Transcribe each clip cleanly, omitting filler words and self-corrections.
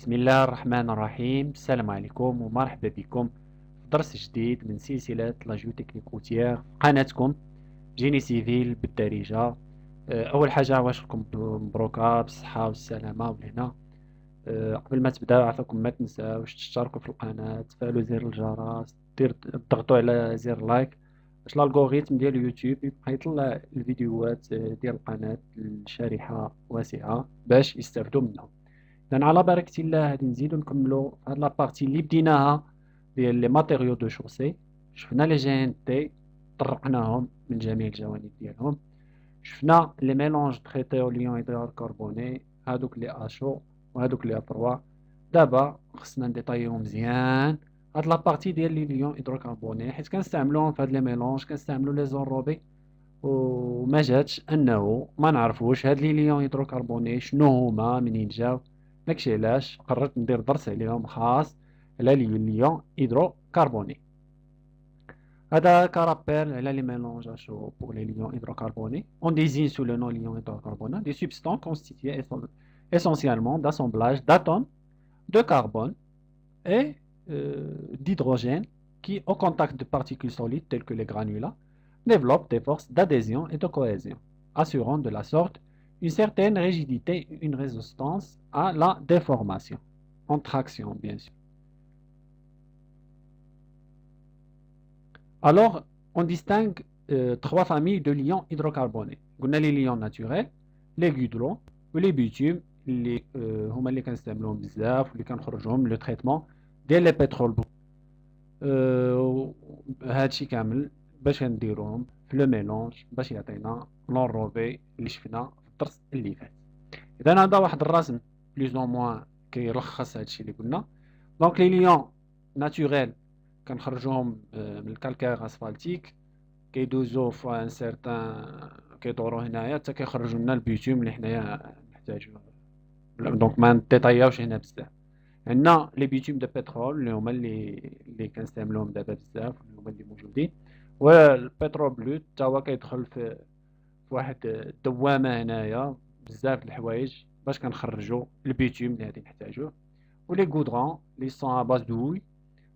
بسم الله الرحمن الرحيم. السلام عليكم ومرحبا بكم في درس جديد من سلسلة لا جيوتكنيك روتيير قناتكم جيني سيفيل بالدارجة. أول حاجة عواشركم مبروكة بالصحة والسلامة ولهنا. قبل ما تبداو عفاكم ما تنساوش تشتركوا في القناة، تفعلوا زر الجرس، تضغطوا على زر لايك باش الالغوريثم ديال اليوتيوب يبقى يطلع الفيديوهات ديال القناة لشريحة واسعة باش يستافدوا منهم. لان على بركة الله غادي نزيدو نكملو هاد لابارتي اللي بديناها ديال لي ماتيريو دو شوسي. شفنا لي جي ان تي طرقناهم من جميع الجوانب ديالهم، شفنا لي ميلونج تريتي او ليون هيدروكربوني هادوك لي اشو وهادوك لي ا3. دابا خصنا نديطايهم مزيان هاد لابارتي ديال لي ليون هيدروكربوني، حيت كنستعملوهم في هاد لي ميلونج، كنستعملو لي زونروبي وما جاتش انه ما نعرفوش هاد لي ليون هيدروكربوني شنو هما منين جاو. داكشي علاش قررت ندير درس عليهم خاص على لي ليون هيدروكربوني. هذا كرابيل على les mélanges chauds pour les lions hydrocarbonés. On désigne sous le nom lions hydrocarbonés des substances constituées essentiellement d'assemblages d'atomes de carbone et d'hydrogène qui, au contact de particules solides telles que les granulats, développent des forces d'adhésion et de cohésion, assurant de la sorte une certaine rigidité et une résistance à la déformation, en traction bien sûr. Alors, on distingue trois familles de liants hydrocarbonés. On a les liants naturels, les goudrons ou les bitumes اللي هما اللي كنستعملوهم بزاف واللي كنخرجوهم لو تريتمون ديال لي بترول. هادشي كامل باش نديروهم في لو ميلونج باش يعطينا لونروبي اللي شفنا في الدرس اللي فات. اذا هذا واحد الرسم بلوز او موان كيلخص هادشي اللي قلنا. دونك لي ليون ناتوريل كنخرجوهم من الكالكير اسفالتيك، كيدوزو في ان سيرتان، كيدورو هنايا حتى كيخرجوا لنا البيتوم اللي حنايا نحتاجوه. دونك ما نديطاياوش هنا بزاف. عندنا لي بيتوم دو بترول اللي هما اللي كنستعملوهم دابا بزاف، اللي هما اللي موجودين. والبترول بلوت حتى هو كيدخل في واحد الدوامه هنايا بزاف د الحوايج باش كنخرجوا البيتوم اللي غادي نحتاجوه. ولي غودرون لي سون ا باز دوي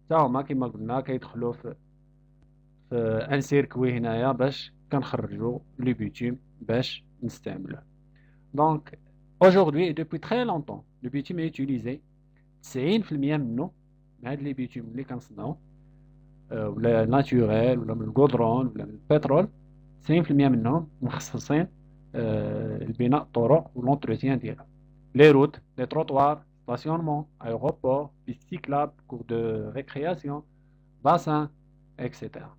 حتى هما كيما قلنا كيدخلوا في ان سيركوي هنايا باش كنخرجوا لي بيتوم باش نستعملوه. دونك aujourd'hui et depuis très longtemps le bitume est utilisé 90% منه من هاد لي بيتوم اللي كنصنعو ولا ناتوريل ولا من الغودرون ولا من البترول، 90% منهم مخصصين لبناء الطرق والونتروتيان ديالها، لي روت، لي تروطوار، ستاسيونمون، ايروبور، بيست سيكلاب، كور دو ريكرياسيون، باسان اكسيتيرا.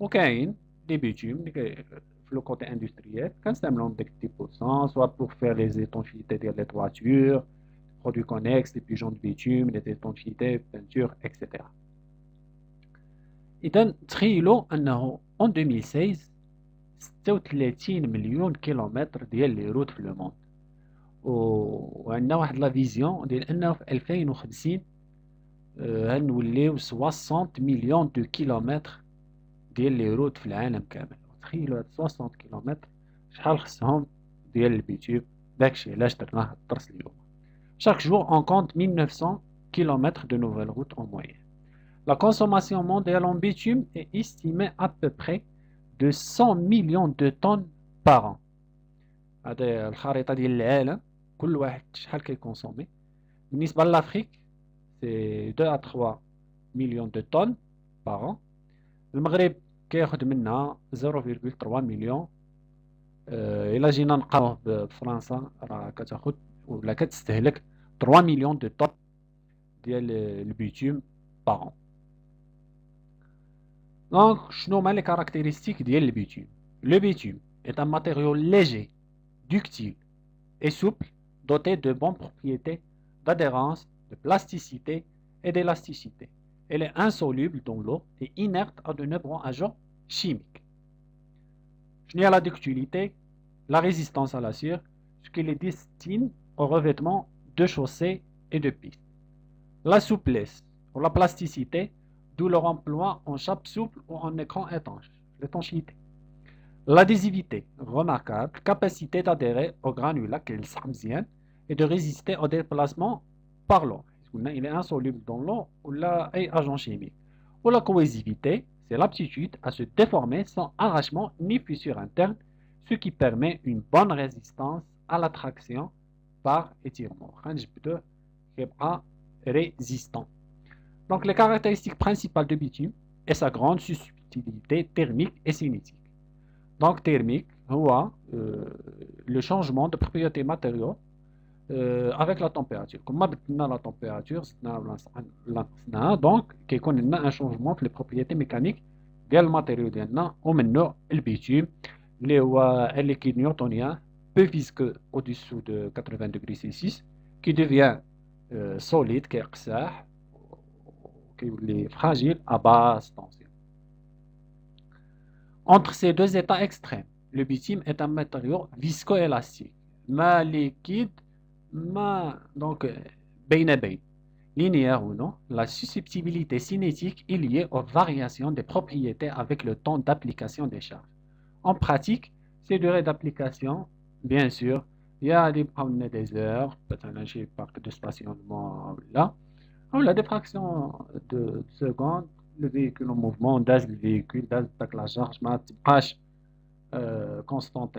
وكاين دي بيتوم اللي في لو كوتي اندستريال كنستعملوهم داك 10% سوا بور فير لي زيتونشيتي ديال لي تواتور، produits connexes, les pigeons de bitume, les étanchéités, peinture, etc. إذا تخيلوا أنه en 2016 36 مليون كيلومتر ديال لي روت في لو موند، وعندنا واحد لا فيزيون ديال أنه في 2050 غنوليو 60 مليون دو كيلومتر ديال لي روت في العالم كامل. تخيلوا هاد 60 كيلومتر شحال خصهم ديال البيتوم. داكشي علاش درنا هاد الدرس اليوم. Chaque jour, on compte 1900 km de nouvelles routes en moyenne. La consommation mondiale en bitume est estimée à peu près de 100 millions de tonnes par an. هذه الخريطة ديال العالم كل واحد شحال كيكونسومي. بالنسبة للأفريك سي 2 à 3 millions de tonnes par an. المغرب كياخد منها 0,3 مليون. إلا جينا نقارنوه بفرنسا راه كتاخد ولا كتستهلك 3 millions de tonnes de bitume par an. Donc, شنو هما les caractéristiques ديال le bitume? Le bitume est un matériau léger, ductile et souple, doté de bonnes propriétés d'adhérence, de plasticité et d'élasticité. Elle est insoluble dans l'eau et inerte à de nombreux agents chimiques. شنو هي la ductilité? La résistance à l'acier, ce qui les destine au revêtement de chaussées et de pistes. La souplesse ou la plasticité, d'où leur emploi en chape souple ou en écran étanche, l'étanchéité. L'adhésivité, remarquable, capacité d'adhérer aux granulats et de résister au déplacement par l'eau. Il est insoluble dans l'eau ou là, un agent chimique. Ou la cohésivité, c'est l'aptitude à se déformer sans arrachement ni fissure interne, ce qui permet une bonne résistance à l'attraction par étirement. Résistant. Donc, les caractéristiques principales du bitume est sa grande susceptibilité thermique et cinétique. Donc, thermique, le changement de propriétés matériaux avec la température. Comme maintenant la température, donc, il y a un changement de les propriétés mécaniques des matériaux. Ou maintenant, le bitume, le liquide newtonien, peu visqueux au-dessous de 80 degrés Celsius, qui devient solide, qui est fragile à basse tension. Entre ces deux états extrêmes, le bitume est un matériau viscoélastique, mais liquide, donc linéaire ou non. La susceptibilité cinétique est liée aux variations des propriétés avec le temps d'application des charges. En pratique, ces durées d'application, bien sûr, il y a des heures, peut-être un parc de stationnement là, ou la diffraction de secondes, le véhicule en mouvement, le véhicule, la charge, constante,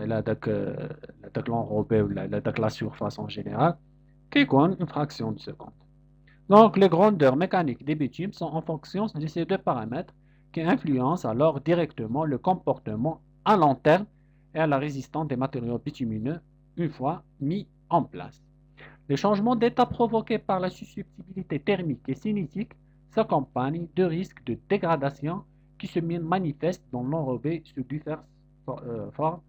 l'enrobé ou la surface en général, qui est une fraction de seconde. Donc, les grandeurs mécaniques des bitumes sont en fonction de ces deux paramètres qui influencent alors directement le comportement à long terme et à la résistance des matériaux bitumineux une fois mis en place. Les changements d'état provoqués par la susceptibilité thermique et cinétique s'accompagnent de risques de dégradation qui se manifestent dans l'enrobé sous diverses formes,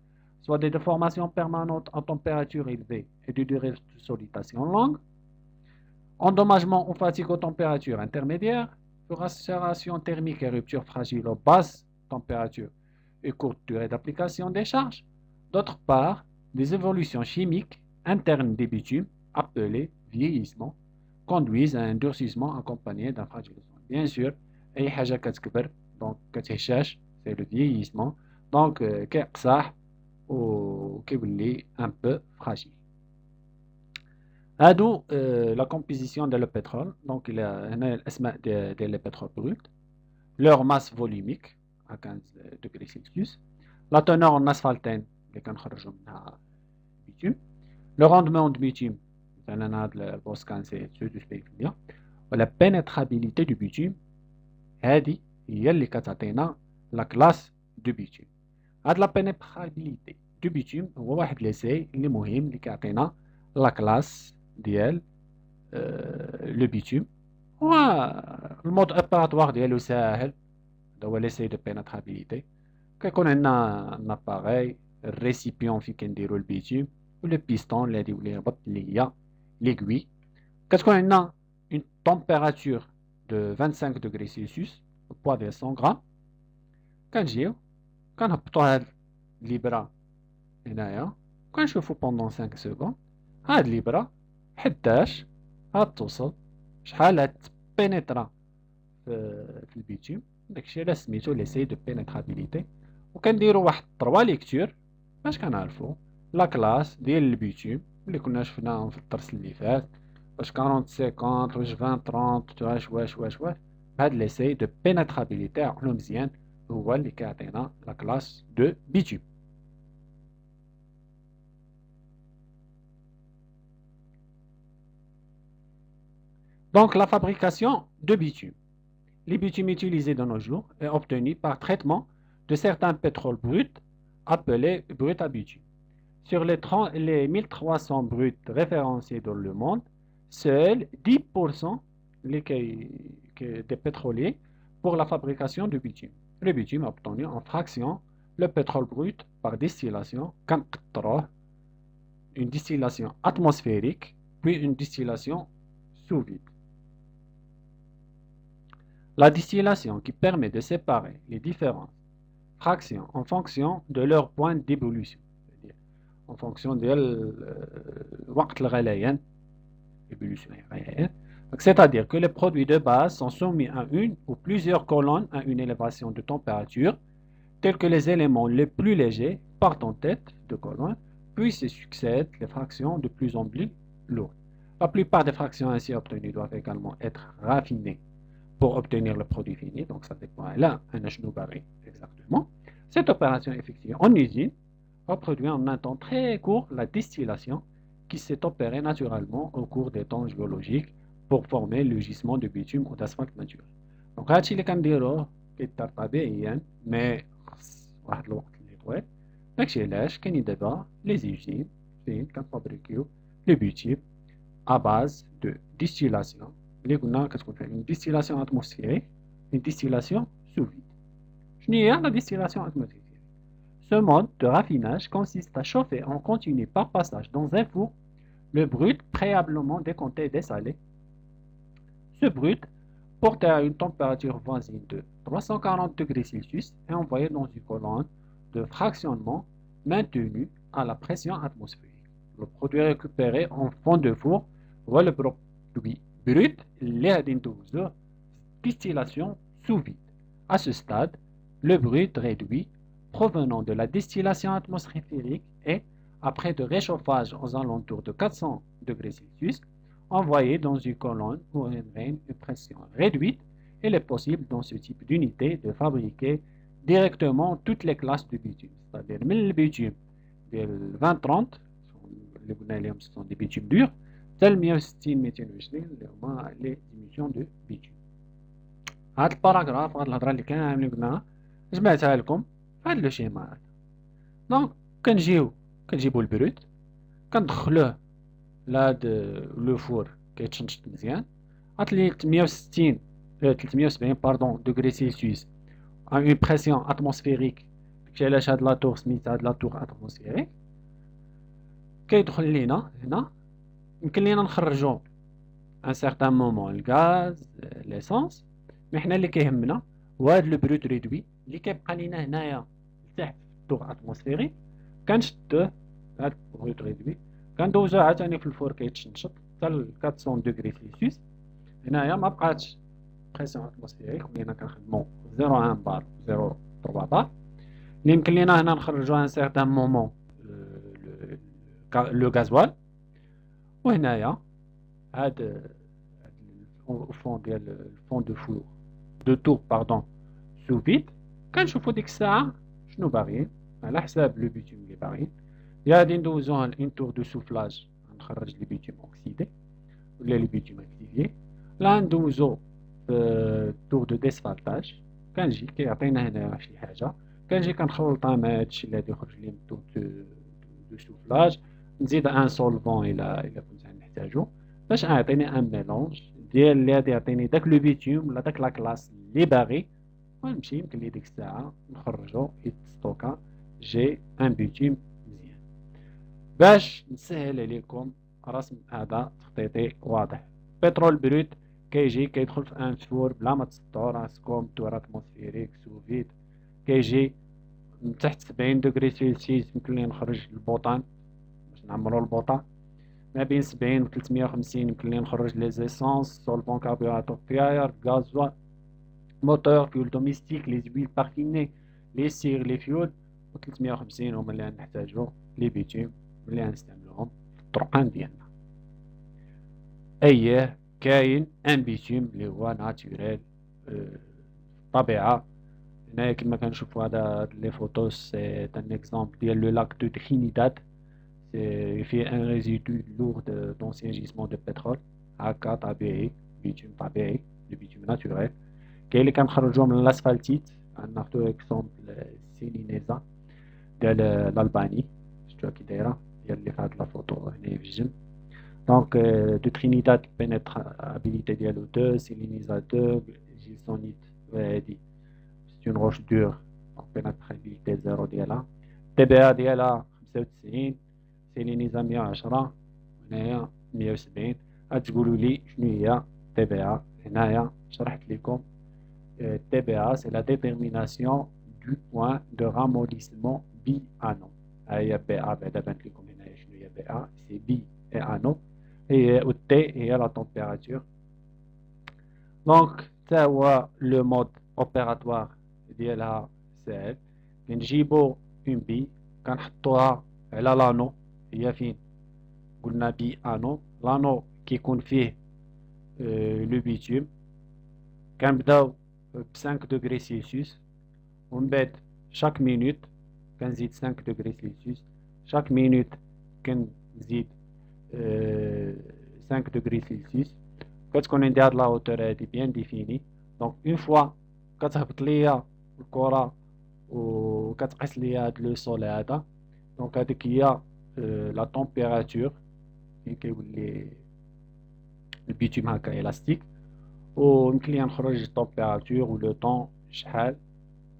soit des déformations permanentes à température élevée et de durée de sollicitation longue, endommagement ou fatigue aux températures intermédiaires, macération thermique et rupture fragile aux basses températures et courte durée d'application des charges. D'autre part, des évolutions chimiques internes des bitumes, appelées vieillissement, conduisent à un durcissement accompagné d'un fragilisation. Bien sûr, donc c'est le vieillissement, donc qui un peu fragile. D'où la composition de le pétrole, donc il y a le pétrole brut, leur masse volumique à 15 degrés Celsius, la teneur en asphaltène, le rendement de bitume, la pénétrabilité du bitume, هذه هي اللي كتعطينا la classe du bitume. هاد la pénétrabilité du bitume هو واحد ليساي اللي مهم اللي كيعطينا la classe ديال لو بيتوم. والمود اوبيراتوار ديالو ساهل، هذا هو ليساي دو بيناترابيليتي. كيكون عندنا ان اباغي الريسيبيون فين كنديرو البيتوم ولو بيستون اللي غادي يربط اللي هي ليغوي. كتكون عندنا اون تمبيراتور دو 25 degrés Celsius، البوا ديال 100 غرام. كنجيو كنهبطو هاد الإبرة هنايا، كنشوفو بوندون 5 سكوند هاد الإبرة حداش غتوصل، شحال غتبينيترا في البيتوم. داكشي علاش سميتو ليساي دو بينيترابيليتي. وكنديرو واحد 3 ليكتور باش كنعرفو لا كلاس ديال البيتوم اللي كنا شفناهم في الدرس اللي فات، واش 40 50 واش 20 30 واش هاد ليساي دو بينيترابيليتي عقلو مزيان هو اللي كيعطينا لا كلاس دو بيتوم. Donc, la fabrication de bitume. Les bitumes utilisés de nos jours est obtenu par traitement de certains pétroles bruts appelés bruts à bitume. Sur les 1300 bruts référencés dans le monde, seuls 10% des pétroliers pour la fabrication de bitume. Le bitume est obtenu en fraction le pétrole brut par distillation, une distillation atmosphérique, puis une distillation sous vide. La distillation qui permet de séparer les différentes fractions en fonction de leur point d'évolution, c'est-à-dire en fonction de c'est-à-dire que les produits de base sont soumis à une ou plusieurs colonnes à une élévation de température, tels que les éléments les plus légers partent en tête de colonne, puis se succèdent les fractions de plus en plus lourdes. La plupart des fractions ainsi obtenues doivent également être raffinées pour obtenir le produit fini. Donc ça dépend là, un barré exactement. Cette opération effectuée en usine reproduit en un temps très court la distillation qui s'est opérée naturellement au cours des temps géologiques pour former le gisement de bitume ou d'asphalte naturel. Donc هادشي اللي كنديروه كيدار طبيعيا مي خص واحد الوقت اللي طويل. داكشي علاش كاينين دابا لي زيوزين فين كنفابريكيو لو بيتيم à base de distillation. اللي قلنا كتكون فيها une distillation atmosphérique, une distillation sous vide. شنو هي la distillation atmosphérique? Ce mode de raffinage consiste à chauffer en continu par passage dans un four le brut préalablement décompté et dessalé. Ce brut, porté à une température voisine de 340 degrés Celsius, est envoyé dans une colonne de fractionnement maintenue à la pression atmosphérique. Le produit récupéré en fond de four هو البرودوي brut اللي غادي ندوزوه distillation sous vide. À ce stade, le brut réduit provenant de la distillation atmosphérique est, après de réchauffage aux alentours de 400 degrés Celsius, envoyé dans une colonne où il règne une pression réduite. Il est possible dans ce type d'unité de fabriquer directement toutes les classes de bitume. C'est-à-dire من البيتوم ديال 20-30 اللي قلنا لهم ce sont des bitumes durs حتى ل 160 220 اللي هما لي ديميسيون دو بيتوم. هاد الباراغراف هاد الهضره اللي كامل اللي قلناها جمعتها لكم في هاد لو شيما هذا. دونك كنجيبو البروت كندخلوه لهاد لو فور كيتشنشط مزيان عطلي 370 باردون دوغري سيلسيوس à une pression atmosphérique. داكشي علاش هاد لاطور سميتها هاد لاطور اتموسفيريك. كيدخل لينا هنا يمكن لينا نخرجو ان سيغتان مومون الغاز ليسونس، مي حنا اللي كيهمنا هو هاد لو بروت ريدوي اللي كيبقى لينا هنايا تحت الطور اتموسفيريك. كنشدوه هاد بروت ريدوي كندوزوه عاوتاني في الفور كيتشنشط حتى ل 400 دوغري سيلسيوس. هنايا ما بقاتش بريسيون اتموسفيريك ولينا كنخدمو 0.1 بار 0.3 بار اللي يمكن لينا هنا نخرجو ان سيغتان مومون لو غازوال. وهنايا هاد الفون ديال الفون دو فور دو تور باردون سو فيد كنشوفو ديك الساعه شنو باغيين على حساب لو بيتوم اللي باغيين. يا غادي ندوزوها لان تور دو سوفلاج نخرج لي بيتوم اوكسيدي ولا لي بيتوم اكتيفيي، لا ندوزو تور دو ديسفالتاج كنجي كيعطينا هنا شي حاجه كنجي كنخلطها مع هادشي اللي غادي يخرج لي من تور دو سوفلاج، نزيد ان سولفون الى كنت نحتاجو باش يعطيني ان ميلونج ديال اللي غادي يعطيني داك لو بيتوم ولا داك لا كلاس اللي باغي، ونمشي يمكن لي ديك الساعه نخرجو يتستوكا جي ان بيتوم مزيان. باش نسهل عليكم رسم هذا تخطيطي واضح. بترول بروت كيجي كيدخل في ان فور بلا ما تسطو راسكم تور اتموسفيريك سو فيد، كيجي من تحت 70 دوغري سيلسيوس يمكن لي نخرج البوطان باش نعمرو البوطان، ما بين 70 و 350 يمكن لي نخرج لي زيسونس سولفون كاربوراتور فياير غازوال موتور فيول دوميستيك لي زويل بارفيني لي سير لي فيول، و 350 هما اللي نحتاجو لي بيتوم اللي غنستعملوهم في الطرقان ديالنا. اييه كاين ان بيتوم اللي هو ناتوريل طبيعه. هنايا كما كنشوفوا هذا لي فوتوس سي ان اكزامبل ديال لو لاك دو ترينيداد فيه ان ريزيدو لورد دونسيان جيسمون دو بترول هكا طبيعي بيتوم طبيعي لو بيتوم ناتوريل. كاين اللي كنخرجوه من الاسفالتيت ناخدو اكزامبل سيلينيزا ديال الالباني شفتوها كي دايره ديال اللي في هاد لا فوتو هنا في الجنب. دونك دو ترينيداد بينيترابيليتي ديالو 2 سيلينيزا 2 جيلسونيت هادي c'est une roche dure donc pénétrabilité 0 ديالها. TBA ديالها 95 سيلينيزا 110 هنايا 170. غتقولوا لي شنو هي TBA؟ هنايا شرحت لكم TBA c'est la détermination du point de ramollissement bi-anneau. هي BA بعدا بانت لكم هنايا شنو هي BA c'est bi et anneau et T هي la température. donc تا هو le mode opératoire ديالها ساهل. كنجيبو اون بي كنحطوها على لانو، هي فين قلنا بي انو، لانو كيكون فيه لو بيتوم كنبداو ب 5 دوغري سيلسيوس ومن بعد شاك مينوت كنزيد 5 دوغري سيلسيوس شاك مينوت كنزيد 5 دوغري سيلسيوس كتكون عندي هاد لا هوتور هادي بيان ديفيني دونك اون فوا كتهبط ليا الكرة وكتقيس ليا هاد لو سول هذا دونك هاديك هي لا طومبيراتور فين كيولي البيتوم هكا الاستيك ويمكن ليا نخرج الطومبيراتور و لو طون شحال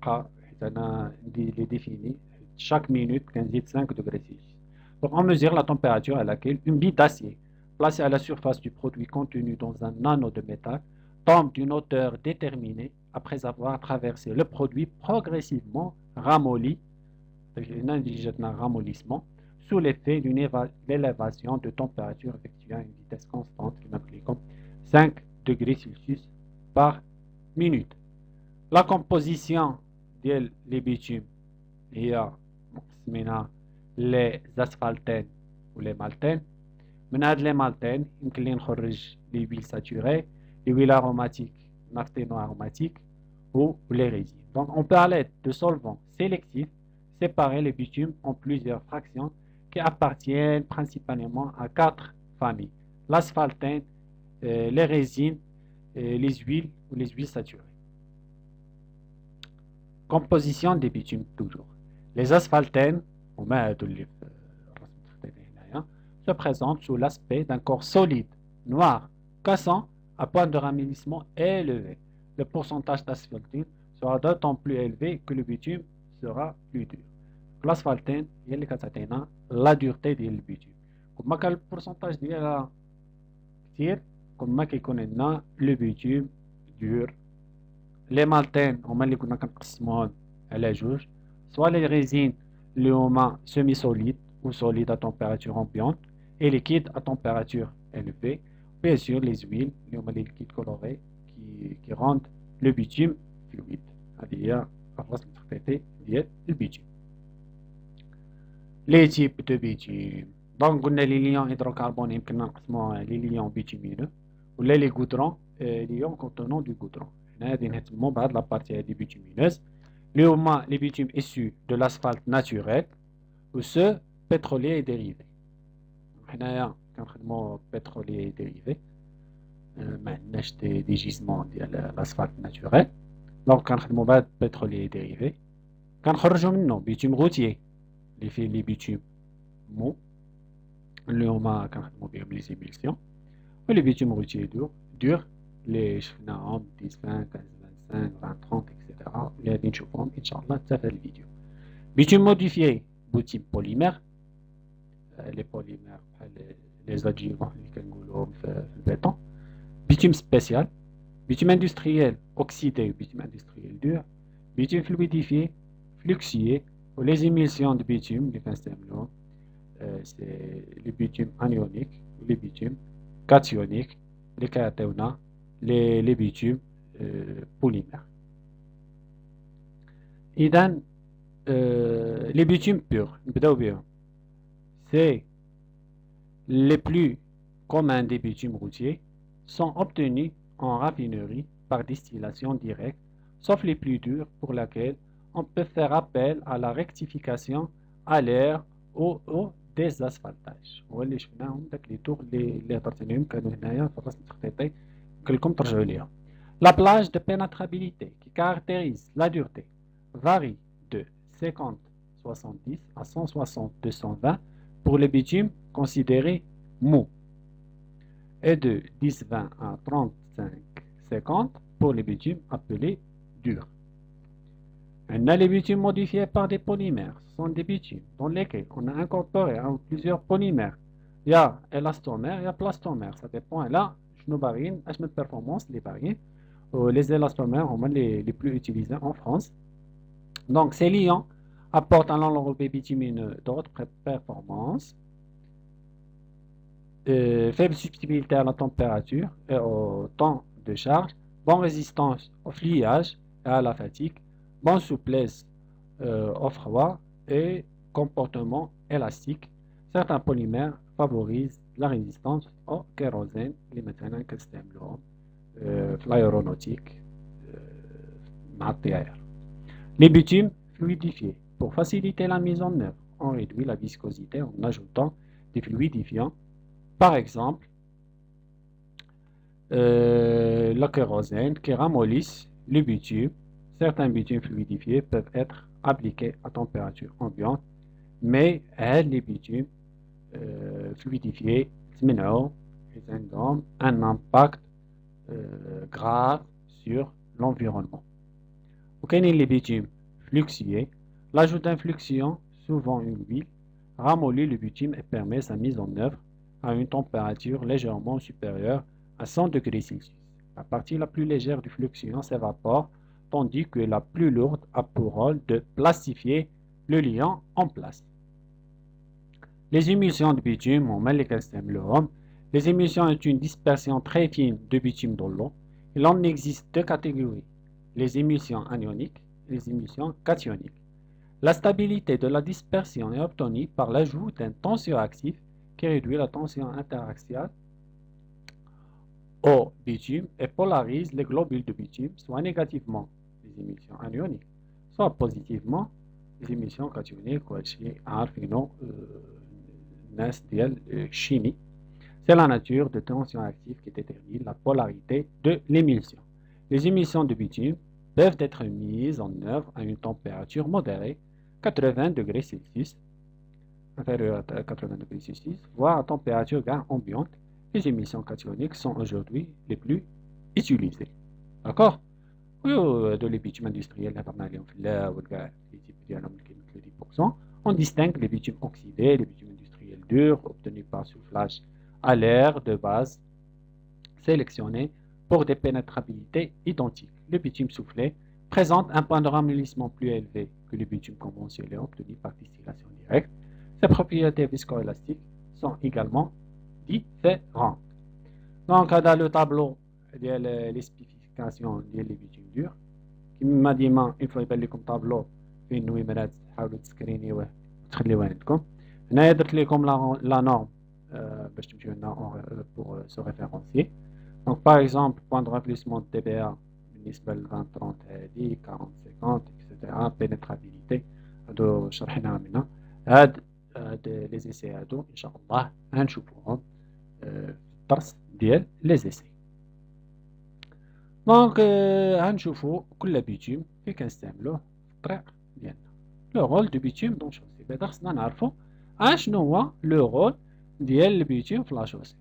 بقى حيت انا عندي لي ديفيني chaque minute كنزيد 5 degrés Celsius. Donc on mesure la température à laquelle une bille d'acier placée à la surface du produit contenu dans un anneau de métal tombe d'une hauteur déterminée après avoir traversé le produit progressivement ramolli, ramollissement, sous l'effet d'une élévation de température effectuée à une vitesse constante, 5 degrés Celsius par minute. La composition des bitumes هي مقسمينها لي زاسفالتين ولي مالتين من هاد لي مالتين يمكن لي نخرج لي ويل ساتوري لي ويل اروماتيك نافتينو اروماتيك ou les résines. Donc on peut à l'aide de solvants sélectifs séparer les bitumes en plusieurs fractions qui appartiennent principalement à 4 familles: l'asphaltène, les résines, les huiles ou les huiles saturées. Composition des bitumes toujours. Les asphaltènes se présentent sous l'aspect d'un corps solide, noir, cassant, à point de ramolissement élevé. Le pourcentage d'asphaltène sera d'autant plus élevé que le bitume sera plus dur. L'asphaltène, la dureté du bitume. Comme le pourcentage ديالها كثير كما كيكون عندنا le bitume dur. Les maltaines هما اللي كنا كنقسموهم على جوج soit les résines اللي هما semi solides ou solides à température ambiante et liquides à température élevée, bien sûr les huiles اللي هما les liquides colorés qui rendent le bitume fluide. هذه هي الرسم التخطيطي ديال البيتوم. Les types de bitume. Donc قلنا لي ليون هيدروكربون يمكن نقسموها لي ليون بيتومينو ولا لي غودرون ليون كونتونون دو غودرون. هنا غادي نهتمو بهاد لابارتي هادي بيتومينوز اللي هما لي بيتوم issus de l'asphalte naturel ou ceux pétroliers et dérivés. حنايا كنخدمو pétrolier et dérivé ما عندناش دي جيزمون ديال الاسفالت ناتوريل دونك كنخدمو بهاد pétrolier et dérivé كنخرجو منه بيتوم غوتيي اللي فيه لي بيتوم مو اللي هما كنخدمو بهم لي زيميلسيون ولي بيتوم غوتيي دور اللي شفناهم 10 20 15 25 20 30 اكسيتيرا اللي غادي نشوفهم ان شاء الله حتى في هاد الفيديو. بيتوم موديفيي بيتوم بوليمير لي بوليمير بحال لي زادجيفون اللي كنقولوهم في البيطون. بيتوم سبيسيال بيتوم اندستريال اوكسيدي بيتوم اندستريال دور بيتوم فلويديفيي فلوكسيي ولي زيميلسيون دو بيتوم اللي كنستعملوهم سي لي بيتوم انيونيك ولي بيتوم كاتيونيك اللي كيعطيونا لي بيتوم بوليمير. إذن les bitumes purs, c'est les plus communs des bitumes routiers sont obtenus en raffinerie par distillation directe, sauf les plus durs pour lesquels on peut faire appel à la rectification à l'air ou au désasphaltage. واللي شفناهم داك لي طور اللي هضرت عليهم كانوا هنايا في الرسم التخطيطي يمكن لكم ترجعوا ليها. La plage de pénétrabilité qui caractérise la dureté varie de 50-70 à 160-220 pour les bitumes considérés mous et de 10-20 à 35-50 pour les bitumes appelés durs. Les bitumes modifiés par des polymères sont des bitumes dans lesquels on a incorporé plusieurs polymères. Il y a élastomère, il y a plastomère. Ça dépend. Là, je nous barine, je me performance les barines. Les élastomères sont les plus utilisés en France. Donc, ces liants apportent à l'enrobé bitumineux d'autres performances, faible susceptibilité à la température et au temps de charge, bonne résistance au fluidage et à la fatigue, bonne souplesse au froid et comportement élastique. Certains polymères favorisent la résistance au kérosène اللي مثلا كنستعملوهم في l'aéronautique مع الطيار. Les bitumes fluidifiés. Pour faciliter la mise en œuvre, on réduit la viscosité en ajoutant des fluidifiants. Par exemple, le kérosène qui ramollissent le bitume. Certains bitumes fluidifiés peuvent être appliqués à température ambiante, mais les bitumes fluidifiés ont un impact grave sur l'environnement. وكاينين les bitumes fluxiés. L'ajout d'un fluxiant, souvent une huile, ramollit le bitume et permet sa mise en œuvre à une température légèrement supérieure à 100 degrés Celsius. La partie la plus légère du fluxiant s'évapore, tandis que la plus lourde a pour rôle de plastifier le liant en place. Les émulsions de bitume, les émulsions sont une dispersion très fine de bitume dans l'eau. Il en existe deux catégories, les émulsions anioniques et les émulsions cationiques. La stabilité de la dispersion est obtenue par l'ajout d'un tensioactif qui réduit la tension interaxiale au bitume et polarise les globules de bitume, soit négativement les émulsions anioniques, soit positivement les émulsions cationiques. Chimie. C'est la nature de tension active qui détermine la polarité de l'émulsion. Les émulsions de bitume peuvent être mises en œuvre à une température modérée, 80 degrés Celsius, inférieure à 80 degrés Celsius, voire à température ambiante. Les émissions cationiques sont aujourd'hui les plus utilisées. D'accord? De les bitumes industriels, on distingue les bitumes oxydés, les bitumes industriels durs, obtenus par soufflage à l'air de base, sélectionnés pour des pénétrabilités identiques. Le bitume soufflé présente un point de ramollissement plus élevé que le bitume conventionnel obtenu par distillation directe. Ses propriétés viscoélastiques sont également différentes. Donc, dans le tableau les spécifications des bitumes durs, كما ديما il faut يبان لكم طابلو فيه النويمرات تحاولوا تسكرينيوه وتخليوه عندكم. هنايا درت لكم لا نورم باش تمشيو لنا pour se référencier. Donc par exemple point de remplissement de TBA بالنسبة ل 20 30 هادي 40 50 etc. pénétrabilité هادو شرحناها منا. هاد لي زيسي هادو ان شاء الله غنشوفوهم في الدرس ديال لي زيسي. دونك غنشوفو كل بيتيوم كي كنستعملوه في الطريق ديالنا. لو رول دو بيتيوم دون شوسي. بعدا خصنا نعرفو شنو هو لو رول ديال البيتيوم في لا شوسي.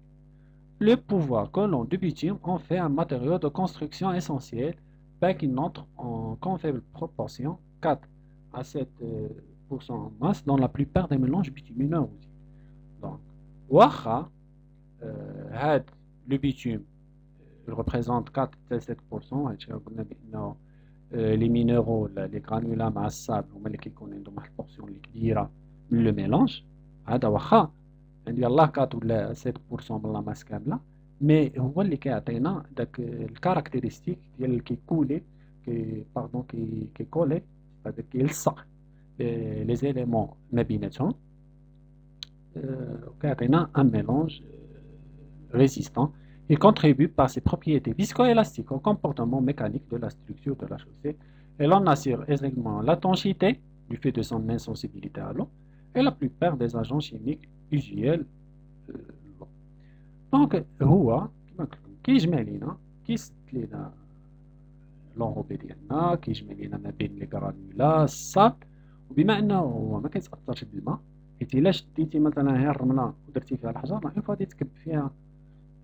Le pouvoir collant du bitume en fait un matériau de construction essentiel, bien qu'il n'entre qu'en faible proportion, 4 à 7% en masse, dans la plupart des mélanges bitumineux aussi. Donc, wacha, le bitume il représente 4 à 7%, les minéraux, les granulats مع السابل هما اللي كيكون عندهم واحد البورسيون اللي كبيرة من لو ميلانج. هذا واخا عندي الله 4 ولا 7% من لا ماس كاملة، مي هو اللي كيعطينا داك الكاركتيرستيك ديال كيكولي كيكولي هذاك كيلصق لي زيليمون ما بيناتهم وكيعطينا ان ميلانج résistant. Il contribue par ses propriétés viscoélastiques au comportement mécanique de la structure de la chaussée. Elle en assure également l'étanchéité du fait de son insensibilité à l'eau et la plupart des agents chimiques usuels. دونك هو كما قلت لكم كيجمع لينا كيسد لينا لونغوبي ديالنا، كيجمع لينا ما بين لي غرانولا الصاب، وبما انه هو ما كيتاثرش بالماء، حيت الا شديتي مثلا هي الرمله ودرتي فيها الحجر راه اون فوا غادي تكب فيها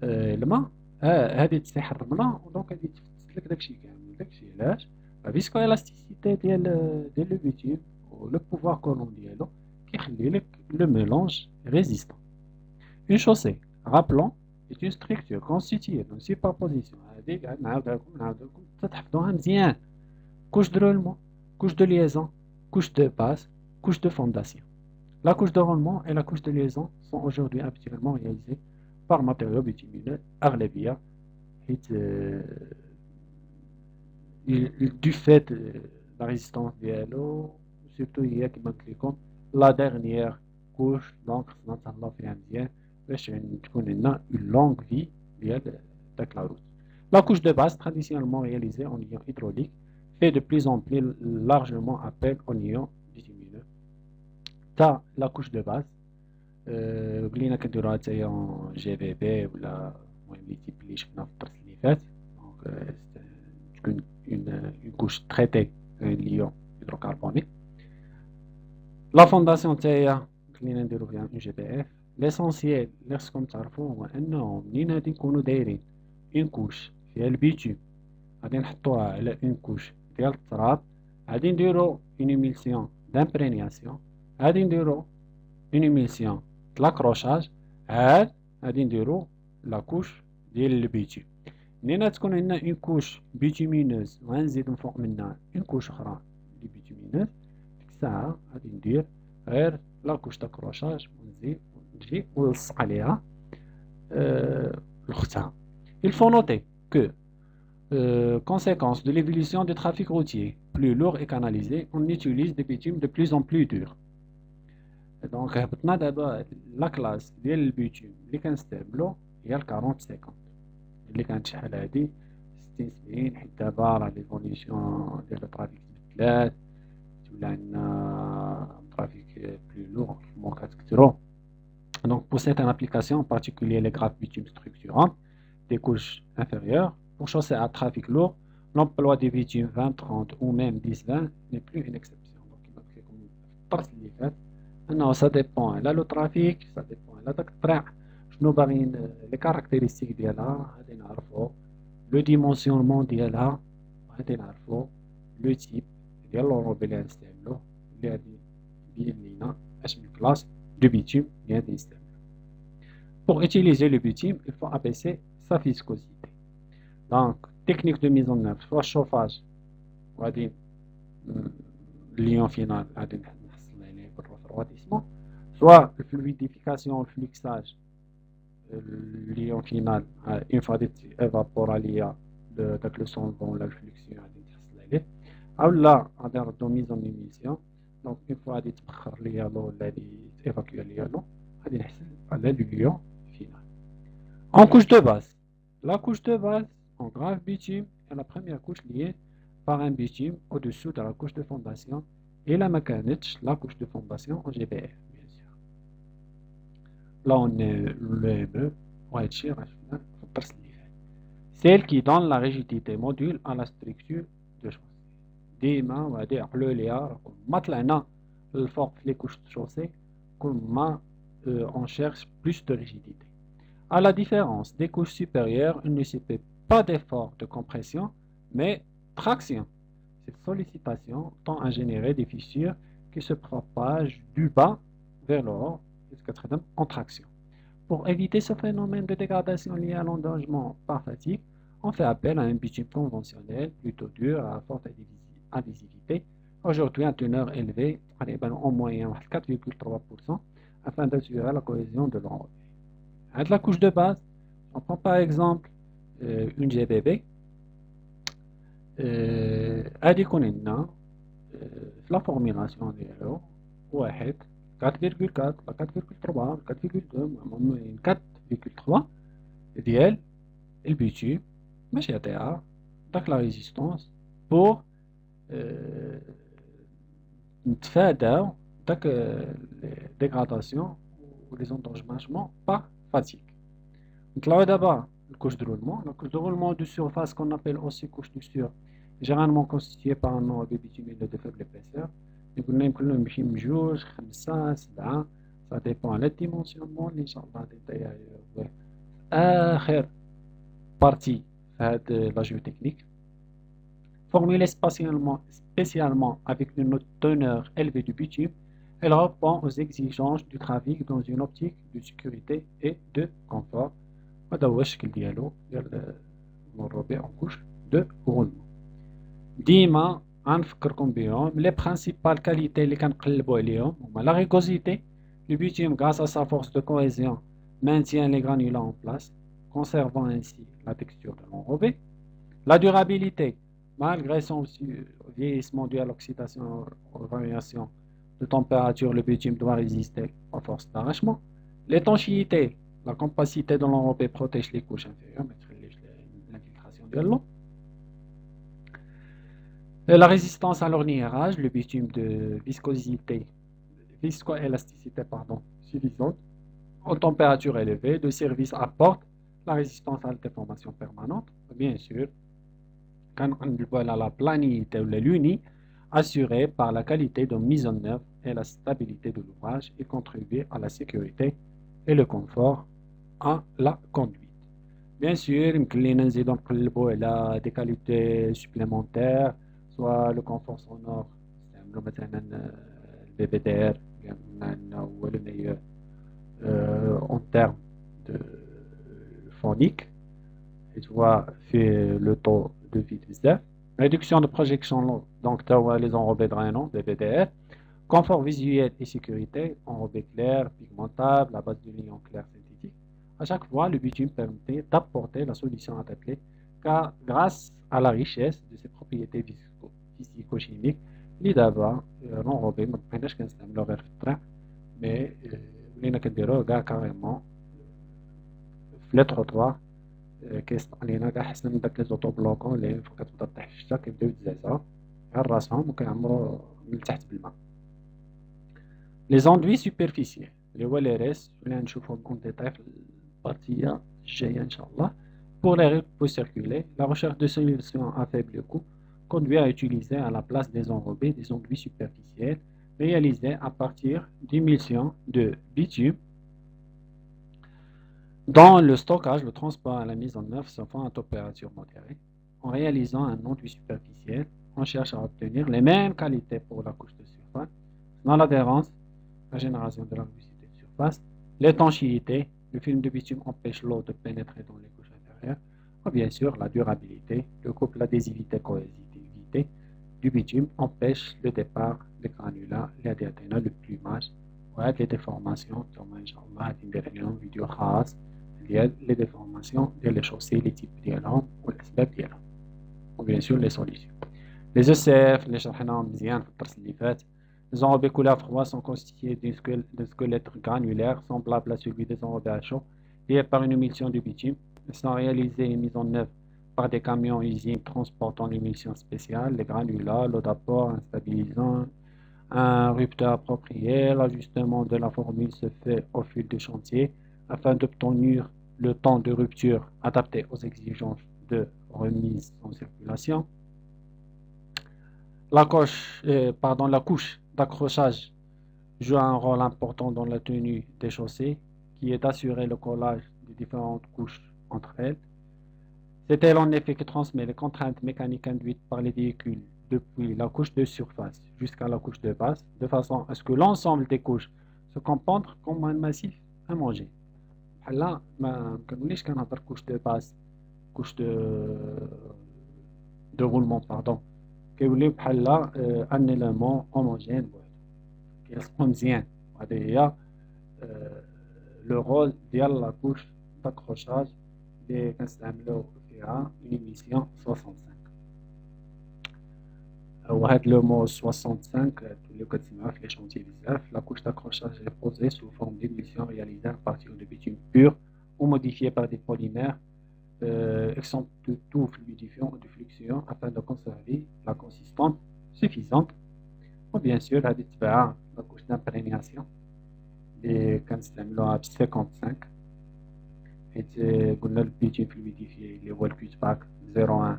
الماء هادي تسيح الرمله ودونك غادي تفسد لك داكشي كامل. داكشي علاش لا فيسكو الاستيسيتي ديال لو بيتيوم ولو بوفوار كولون ديالو كيخلي لك لو ميلونج ريزيستون. Une chaussée, rappelons, est une structure constituée d'une superposition. هذيك نعاودها لكم تحفظوها مزيان. couche de roulement, couche de liaison, couche de base, couche de fondation. La couche de roulement et la couche de liaison sont aujourd'hui habituellement réalisées par matériaux bitumineux أغلبية حيت du fait de la résistance ديالو surtout هي كما قلت لكم la dernière couche donc خصنا نتهلاو فيها مزيان باش تكون لنا une longue vie ديال داك la route. La couche de base, traditionnellement réalisée en ion hydraulique, fait de plus en plus largement appel au ion bitumineux. La couche de base, ولينا كنديروها حتى هي جي في بي ولا المهم لي تيب اللي شفنا في الدرس اللي فات. دونك تكون اون كوش تريتي ليون هيدروكربونيك. لا فونداسيون حتى هي خلينا نديرو فيها اون جي بي اف. ليسونسييل اللي خصكم تعرفوه هو انه منين غادي نكونو دايرين اون كوش فيها البيتوم غادي نحطوها على اون كوش ديال التراب، غادي نديرو اون ايميلسيون دامبرينياسيون، غادي نديرو اون ايميلسيون لاكروشاج، عاد غادي نديرو لا كوش ديال البيتوم. منين تكون عندنا اون كوش بيتومينوز وغنزيد من فوق منها اون كوش اخرى لي بيتومينوز، ديك الساعه غادي ندير غير لا كوش داكروشاج ونزيد ونجي ونلصق عليها اختها. Il faut noter que conséquence de l'évolution du trafic routier plus lourd et canalisé, on utilise des bitumes de plus en plus durs. دونك هبطنا دابا لا كلاس ديال البيتوم اللي كنستعملو هي ال 40 50 اللي كانت شحال هادي 60 70، حيت دابا راه ليفوليسيون ديال الترافيك تبدلات، ولا عندنا ترافيك بلو لوغ الموكات كترو. Donc pour certaines applications, en particulier les grappes bitume structurantes des couches inférieures, pour chausser à trafic lourd, l'emploi des bitumes 20-30 ou même 10-20 n'est plus une exception. Donc il va comme الدرس اللي فات انه ça dépend على لو ترافيك، ça dépend على داك الطريق شنو باغيين لي كاركتيرستيك ديالها، غادي نعرفو لو ديمونسيونمون ديالها، غادي نعرفو لو تيب ديال لوروبي اللي غنستعملوه اللي غادي يبين لينا اش من كلاس دو بيتوم اللي غادي نستعملو. Pour utiliser le bitume, il faut abaisser sa viscosité. Donc, technique de mise en œuvre, soit chauffage, غادي الليون فينال غادي نحصل عليه بالرفرواديسمون، soit الفلويديفيكاسيون والفليكساج الليون فينال اون فوا غادي ايفابورا ليا داك لو سولفون ولا الفليكسيون غادي نحصل عليه، اولا غادي نردو ميز اون ايميسيون. دونك اون فوا غادي تبخر ليا لو ولا غادي تيفاكيو ليا لو، غادي نحسب على ليون فينال. En couche de base, la couche de base en grave bitume est la première couche liée par un bitume au-dessous de la couche de fondation et la mécanique, la couche de fondation en GBF, bien sûr. Là, on est le ME, celle qui donne la rigidité module à la structure de chaussée. ديما وهادي عقلوا ليها راكم ما طلعنا للفوق في لي كوش دو شوسي كل ما on cherche plus de rigidité. À la différence des couches supérieures, il ne se fait pas d'effort de compression, mais traction. Cette sollicitation tend à générer des fissures qui se propagent du bas vers le haut jusqu'à être en traction. Pour éviter ce phénomène de dégradation lié à l'endommagement par fatigue, on fait appel à un bitume conventionnel plutôt dur à forte adhésivité, aujourd'hui à teneur élevée, en moyenne 4,3%, afin d'assurer la cohésion de l'enrobé. Avec la couche de base, on prend par exemple une GBB. هادي يكون عندنا في لا فورميلاسيون ديالو واحد 4,4 لا 4,3 لا 4,2 4,3 ديال البيتوم باش يعطيها داك لا ريزيستونس بور نتفاداو داك ديغراداسيون و لي زونتونجماجمون par fatigue. نطلعو دابا الكوش de roulement. La couche de roulement de surface qu'on appelle aussi couche de sur, généralement constituée par un enrobé bitumineux de faible épaisseur. قلنا يمكن لهم يمشي من 2 5 7، ça dépend على الديمونسيونمون اللي ان شاء الله غادي ندير اخر بارتي في هاد لا جيوتكنيك. Formulée spécialement avec une teneur élevée du bitume, elle répond aux exigences du trafic dans une optique de sécurité et de confort. هذا هو الشكل ديالو ديال المربع en couche de roulement. ديما غنفكركم بهم لي برينسيبال كاليتي اللي كنقلبوا عليهم هما لا ريغوزيتي. Le bitume, grâce à sa force de cohésion, maintient les granulats en place, conservant ainsi la texture de l'enrobé. La durabilité, malgré son vieillissement dû à l'oxydation et aux variations de température, le bitume doit résister aux forces d'arrachement. L'étanchéité, la compacité de l'enrobé protège les couches inférieures, ما تخليش l'infiltration de l'eau. La résistance à l'orniérage, le bitume de viscoélasticité suffisante, en température élevée, de service apporte la résistance à la déformation permanente. Bien sûr, quand on voit la planité ou l'uni, assurée par la qualité de mise en œuvre et la stabilité de l'ouvrage et contribuer à la sécurité et le confort à la conduite. Bien sûr, il y a des qualités supplémentaires, soit le confort sonore, le BBDR, ou le meilleur en termes de phonique, et tu vois, fait le taux de vitesse. Réduction de projection, donc tu vois les enrobés drainants, BBDR. Confort visuel et sécurité, enrobé clair, pigmentable, à base de lions clairs synthétiques. À chaque fois, le bitume permet d'apporter la solution adaptée car grâce à la richesse de ses propriétés physico-chimiques, l'IDAVA, l'enrobé, ما بقيناش كنستعملو غير في الطريق مي ولينا كنديروه كاع كاريمون في لي تروطوار كيصنع لينا كاع احسن من داك لي زوطو بلوكون اللي كتبدا طيح الشتا كيبداو يتزعزعو غير راسهم وكيعمرو من تحت بالماء. Les enduits superficiels اللي هو لي ريس اللي غنشوفهم اون ديتاي في البارتيه الجايه ان شاء الله. Pour les repos circulés, la recherche de solutions à faible coût conduit à utiliser à la place des enrobés des enduits superficiels réalisés à partir d'émulsions de bitume. Dans le stockage, le transport et la mise en œuvre se font à température modérée. En réalisant un enduit superficiel, on cherche à obtenir les mêmes qualités pour la couche de surface, dans l'adhérence, la génération de la luminosité de surface, l'étanchéité, le film de bitume empêche l'eau de pénétrer dans les couches inférieures, et bien sûr la durabilité, le couple l'adhésivité-cohésivité du bitume empêche le départ des granulats, les adhérenats, le plumage, et les déformations, comme Inch'Allah, une vidéo khas, les déformations des chaussées, les types ديالهم والأسباب ديالهم. وبيان sûr les solutions. Les ECF اللي شرحناهم مزيان في الدرس اللي فات. Les enrobés couleur froid sont constitués d'un squelette granulaire semblable à celui des enrobés à chaud, liés par une émulsion de bitume. Ils sont réalisés et mis en œuvre par des camions usines transportant l'émulsion spéciale, les granulats, l'eau d'apport, un stabilisant, un rupteur approprié. L'ajustement de la formule se fait au fil du chantier afin d'obtenir le temps de rupture adapté aux exigences de remise en circulation. La couche d'accrochage joue un rôle important dans la tenue des chaussées, qui est d'assurer le collage des différentes couches entre elles. C'est elle en effet qui transmet les contraintes mécaniques induites par les véhicules depuis la couche de surface jusqu'à la couche de base, de façon à ce que l'ensemble des couches se comportent comme un massif homogène. Là, ما كنوليش كنهضر couche de base, couche de roulement, pardon. كيولي بحال ان élément homogène كيلصقوا مزيان. وهذا هي لو رول ديال لا كوش d'accrochage اللي كنستعملو فيها ليميسيون 65. وهاد لو مو 65 اللي كتسمعوه في لي شونتي بزاف. La couche d'accrochage est posée sous forme d'émulsion réalisée à partir de bitume pur ou modifié par des polymères exempts de tout fluidifiant ou de fluxion afin de conserver la consistance suffisante. Ou bien sûr, هذه تبع la couche d'imprégnation اللي كنستعملوها ب 55 حيت قلنا البيتين فلويديفي اللي هو الكويت باك 01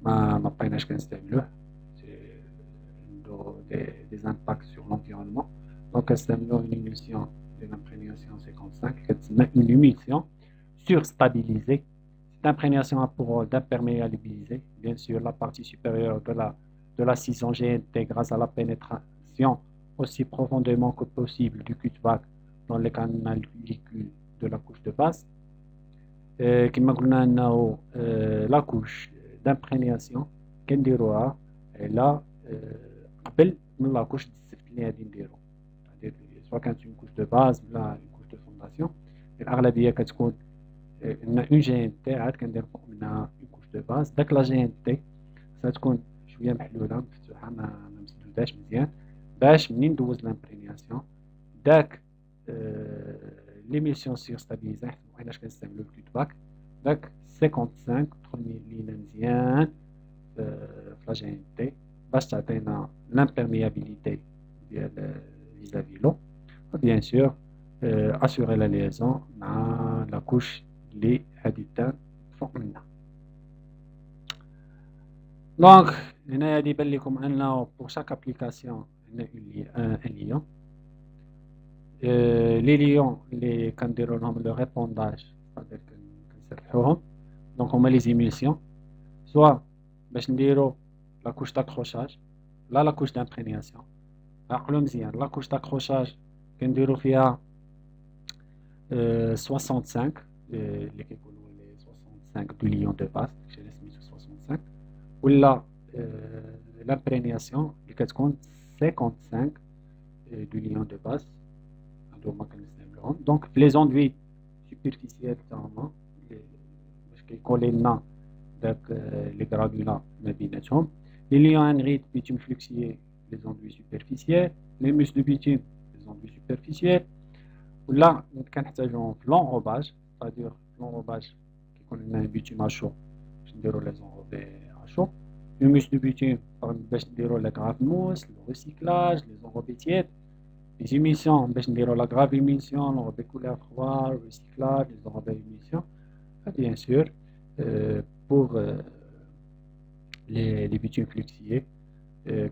ما بقيناش كنستعملوه عنده des impacts sur l'environnement. Donc كنستعملو une émulsion de l'imprégnation 55 كتسمى une émulsion surstabilisée. Cette imprégnation a pour rôle d'imperméabiliser bien sûr la partie supérieure de la scission GNT grâce à la pénétration aussi profondément que possible du cul-de-vac dans les canalicules de la couche de base. كما قلنا انه لا كوش دامبرينياسيون كنديروها على قبل من لا كوش الزفت اللي غادي نديرو. سواء كانت اون كوش دو باز ولا اون كوش دو فونداسيون، الاغلبيه كتكون اون جي ان تي عاد كندير فوق منها اون كوش دو باز. داك لا جي ان تي ستكون شويه محلوله مفتوحه ما مسدوداش مزيان باش منين ندوز لامبرينياسيون داك ليميسيون سيغ ستابيليزي نحسبو حيناش كنستعملو الكود باك داك 55 تدخل لينا مزيان في لا جي ان تي باش تعطينا لامبيرميابيليتي ديال فيزافي لو وبيان سور اسيغي لا ليزون مع لا كوش لي هادي تاع فوق منا. دونك هنايا غادي يبان لكم انه بور شاك ابليكاسيون عندنا ان ليون لي ليون اللي كنديرو لهم لو ريبونداج صافي كنسرحوهم دونك هما لي زيميسيون سوا باش نديرو لا كوش داكروشاج لا لا كوش دامبرينياسيون. عقلو مزيان لا كوش داكروشاج كنديرو فيها 65 اللي كيكونوا لي 65 دو ليون دو باس داكشي اللي سميتو 65 ولا لامبرينياسيون اللي كتكون 55 دو ليون دو باس هادو هما كنستعملوهم دونك في لي زوندوي سوبرفيسيال تاعهما باش كيكولي لنا داك لي غرانولا ما بيناتهم لي ليون انغيد بيتوم فلوكسيي لي زوندوي سوبرفيسيال لي موس دو بيتوم لي زوندوي سوبرفيسيال ولا كنحتاجوهم في لونغوباج صادير لونغوباج كيكون لنا بيتوم اشو باش نديرو لي زونغوبي اشو لي موس دو بيتوم باش نديرو لا غراف موس لو ريسيكلاج لي زونغوبي تياد لي زيميسيون باش نديرو لا غراف ايميسيون لونغوبي كولير فخوا ريسيكلاج لي زونغوبي ايميسيون بيان سور pour les bitumes fluxiers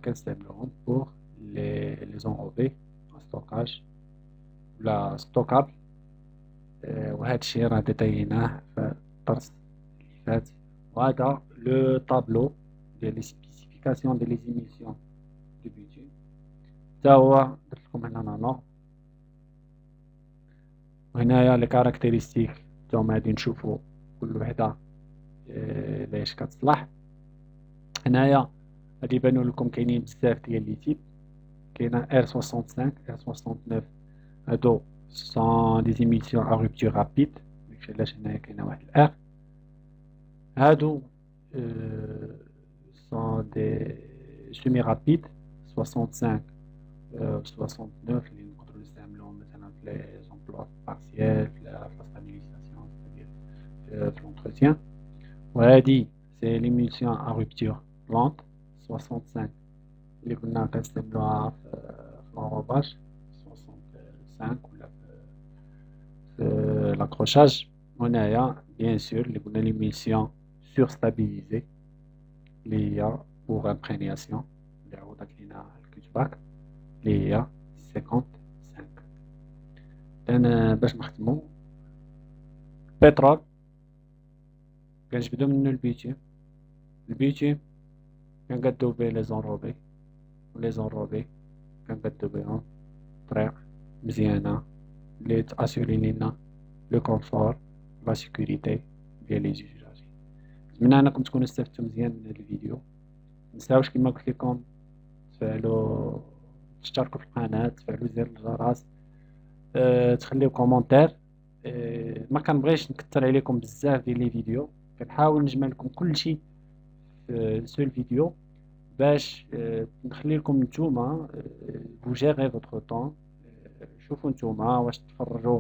كنستعملوهم pour les enrobés en stockage ولا stockable وهذا الشيء راه ديتايناه في الدرس اللي فات وهذا لو طابلو ديال لي سبيسيفيكاسيون ديال لي زيميسيون دو بيتوم حتى هو درت لكم هنا نانو وهنايا لي كاركتيرستيك تاعهم غادي نشوفو كل وحده لاش كتصلح. هنايا غادي يبانو لكم كاينين بزاف ديال لي تيب كاينه ار 65 ار 69 هادو سون دي زيميسيون ا روبتور رابيد داكشي علاش هنايا كاينه واحد الار هادو سون دي سيمي رابيد 65 69 اللي نقدروا نستعملوهم مثلا في لي زومبلوا بارسيال في لا ستابيليزاسيون في لونتروتيان وهادي سي ليميسيون ا روبتور لونت 65 اللي كنا كنستعملوها في لونغوباج 65 ولا في لاكروشاج. هنايا بيان سور اللي قلنا ليميسيون سور ستابيليزي اللي هي بوغ امبرينياسيون اللي عوضت لينا الكود باك اللي هي 55. انا باش نختمو بترول كنجبدو منو البيتوم كنقادو بيه لي زونروبي ولي زونروبي كنقادو بيهم طريق مزيانة اللي تاسيوري لينا لو كونفور لا سيكوريتي ديال لي زوجاجي. نتمنى انكم تكونوا استفدتوا مزيان من هذا الفيديو. متنساوش كما قلت لكم تشتركوا في القناة تفعلوا زر الجرس تخليو كومونتير ما كنبغيش نكثر عليكم بزاف ديال لي فيديو كنحاول نجمع لكم كل شيء في سول فيديو باش نخلي لكم نتوما vous gérez votre temps شوفوا نتوما واش تفرجوا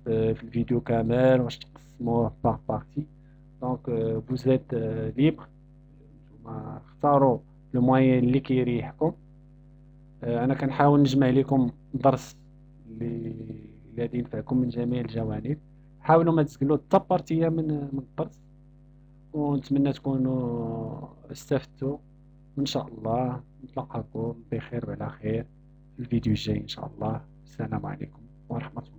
في الفيديو كامل واش تقسموه بار بارتي دونك vous êtes libre نتوما اختاروا لو موين اللي كيريحكم. انا كنحاول نجمع لكم درس اللي غادي ينفعكم من جميع الجوانب. حاولوا ما تسقلوا حتى بارتيه من الدرس ونتمنى تكونوا استفدتوا وان شاء الله نتلاقاكم بخير وعلى خير في الفيديو الجاي ان شاء الله. السلام عليكم ورحمة الله.